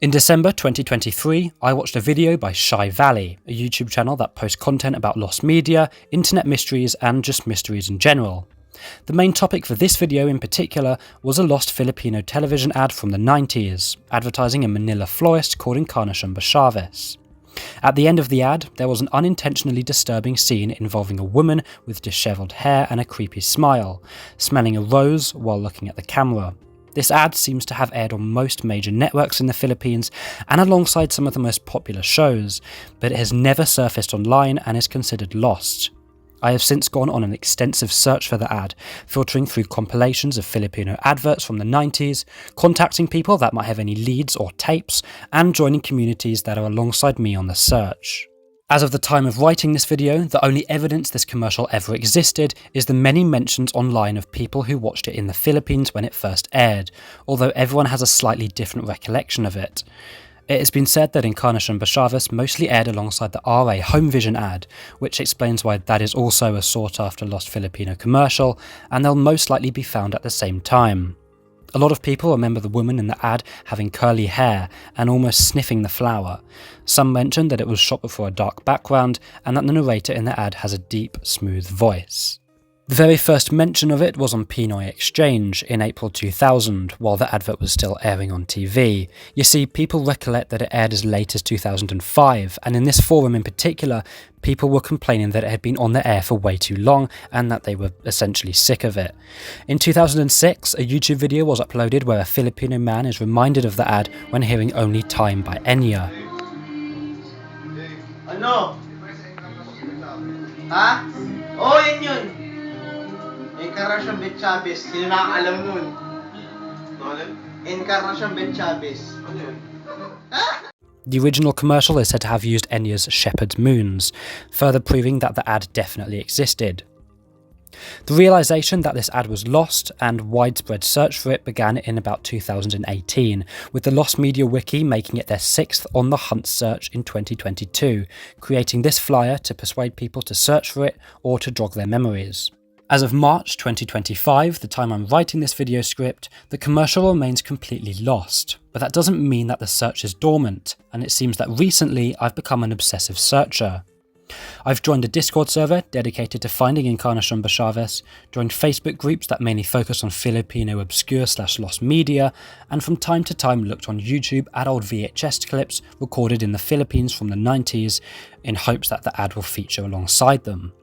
In December 2023, I watched a video by Shy Valley, a YouTube channel that posts content about lost media, internet mysteries, and just mysteries in general. The main topic for this video in particular was a lost Filipino television ad from the 90s, advertising a Manila florist called Encarnacion Chavez. At the end of the ad, there was an unintentionally disturbing scene involving a woman with dishevelled hair and a creepy smile, smelling a rose while looking at the camera. This ad seems to have aired on most major networks in the Philippines and alongside some of the most popular shows, but it has never surfaced online and is considered lost. I have since gone on an extensive search for the ad, filtering through compilations of Filipino adverts from the 90s, contacting people that might have any leads or tapes, and joining communities that are alongside me on the search. As of the time of writing this video, the only evidence this commercial ever existed is the many mentions online of people who watched it in the Philippines when it first aired, although everyone has a slightly different recollection of it. It has been said that Encarnacion Chavez mostly aired alongside the RA Home Vision ad, which explains why that is also a sought-after lost Filipino commercial, and they'll most likely be found at the same time. A lot of people remember the woman in the ad having curly hair and almost sniffing the flower. Some mentioned that it was shot before a dark background, and that the narrator in the ad has a deep, smooth voice. The very first mention of it was on Pinoy Exchange in April 2000, while the advert was still airing on TV. You see, people recollect that it aired as late as 2005, and in this forum in particular, people were complaining that it had been on the air for way too long and that they were essentially sick of it. In 2006, a YouTube video was uploaded where a Filipino man is reminded of the ad when hearing Only Time by Enya. Ano? Ha? Oh, yun! Encarnacion Chavez. Sino nakakaalam nun? Encarnacion Chavez. Ano yun? The original commercial is said to have used Enya's Shepherd's Moons, further proving that the ad definitely existed. The realisation that this ad was lost and widespread search for it began in about 2018, with the Lost Media Wiki making it their 6th on the hunt search in 2022, creating this flyer to persuade people to search for it or to jog their memories. As of March 2025, the time I'm writing this video script, the commercial remains completely lost, but that doesn't mean that the search is dormant, and it seems that recently I've become an obsessive searcher. I've joined a Discord server dedicated to finding Encarnacion Chavez, joined Facebook groups that mainly focus on Filipino obscure/lost media, and from time to time looked on YouTube at old VHS clips recorded in the Philippines from the 90s in hopes that the ad will feature alongside them.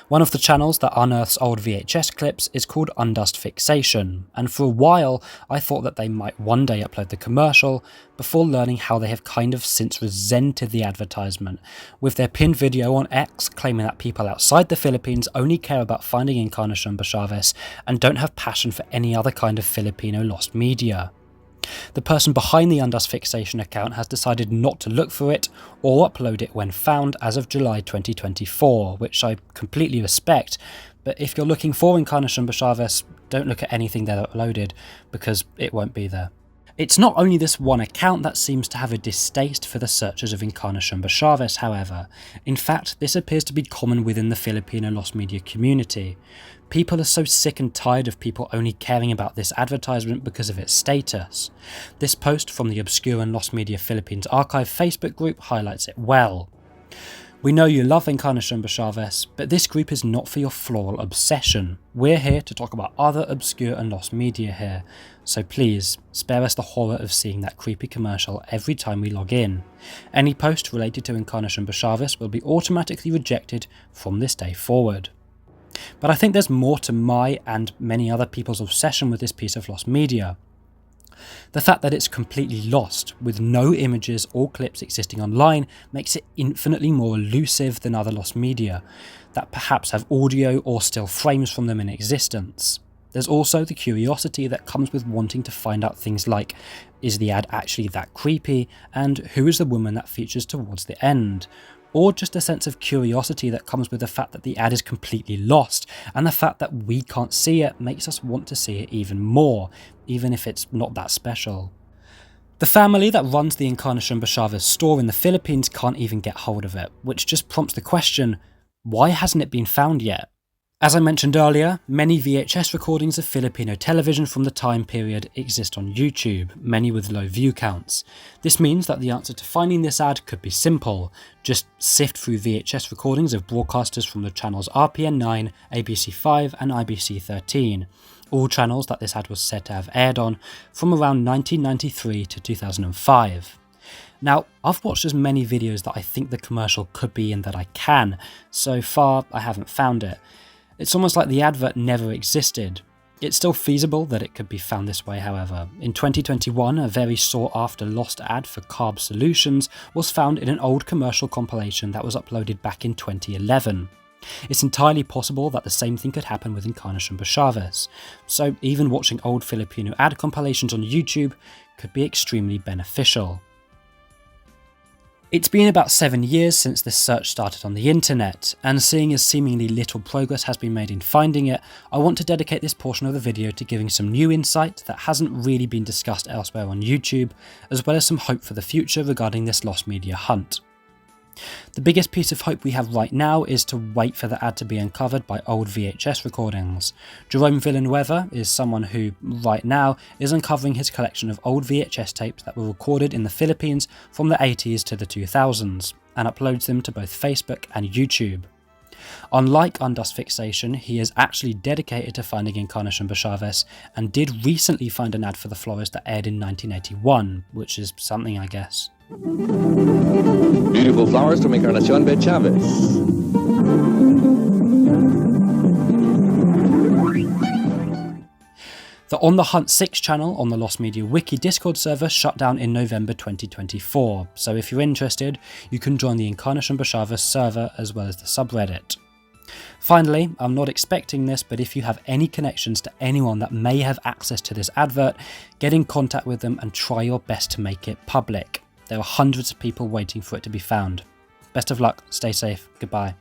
One of the channels that unearths old VHS clips is called Undust Fixation, and for a while I thought that they might one day upload the commercial, before learning how they have kind of since resented the advertisement, with their pinned video on X claiming that people outside the Philippines only care about finding Encarnacion Chavez and don't have passion for any other kind of Filipino lost media. The person behind the Undust Fixation account has decided not to look for it or upload it when found as of July 2024, which I completely respect, but if you're looking for Encarnacion Chavez, don't look at anything they've uploaded because it won't be there. It's not only this one account that seems to have a distaste for the searchers of Encarnacion Chavez, however. In fact, this appears to be common within the Filipino lost media community. People are so sick and tired of people only caring about this advertisement because of its status. This post from the Obscure and Lost Media Philippines Archive Facebook group highlights it well. We know you love Encarnacion Chavez, but this group is not for your floral obsession. We're here to talk about other obscure and lost media here, so please spare us the horror of seeing that creepy commercial every time we log in. Any post related to Encarnacion Chavez will be automatically rejected from this day forward. But I think there's more to my and many other people's obsession with this piece of lost media. The fact that it's completely lost, with no images or clips existing online, makes it infinitely more elusive than other lost media, that perhaps have audio or still frames from them in existence. There's also the curiosity that comes with wanting to find out things like, is the ad actually that creepy, and who is the woman that features towards the end? Or just a sense of curiosity that comes with the fact that the ad is completely lost, and the fact that we can't see it makes us want to see it even more, even if it's not that special. The family that runs the Encarnacion Chavez store in the Philippines can't even get hold of it, which just prompts the question, why hasn't it been found yet? As I mentioned earlier, many VHS recordings of Filipino television from the time period exist on YouTube, many with low view counts. This means that the answer to finding this ad could be simple. Just sift through VHS recordings of broadcasters from the channels RPN 9, ABC 5 and IBC 13, all channels that this ad was said to have aired on from around 1993 to 2005. Now, I've watched as many videos that I think the commercial could be in that I can. So far, I haven't found it. It's almost like the advert never existed. It's still feasible that it could be found this way, however. In 2021, a very sought-after lost ad for Carb Solutions was found in an old commercial compilation that was uploaded back in 2011. It's entirely possible that the same thing could happen with Encarnacion Bashaves, so even watching old Filipino ad compilations on YouTube could be extremely beneficial. It's been about 7 years since this search started on the internet, and seeing as seemingly little progress has been made in finding it, I want to dedicate this portion of the video to giving some new insight that hasn't really been discussed elsewhere on YouTube, as well as some hope for the future regarding this lost media hunt. The biggest piece of hope we have right now is to wait for the ad to be uncovered by old VHS recordings. Jerome Villanueva is someone who, right now, is uncovering his collection of old VHS tapes that were recorded in the Philippines from the 80s to the 2000s, and uploads them to both Facebook and YouTube. Unlike Undust Fixation, he is actually dedicated to finding Encarnacion Bashaves, and did recently find an ad for the florist that aired in 1981, which is something, I guess. Beautiful flowers from Encarnacion Bashaves. The On the Hunt 6 channel on the Lost Media Wiki Discord server shut down in November 2024, so if you're interested, you can join the Encarnacion Bashaves server as well as the subreddit. Finally, I'm not expecting this, but if you have any connections to anyone that may have access to this advert, get in contact with them and try your best to make it public. There are hundreds of people waiting for it to be found. Best of luck, stay safe, goodbye.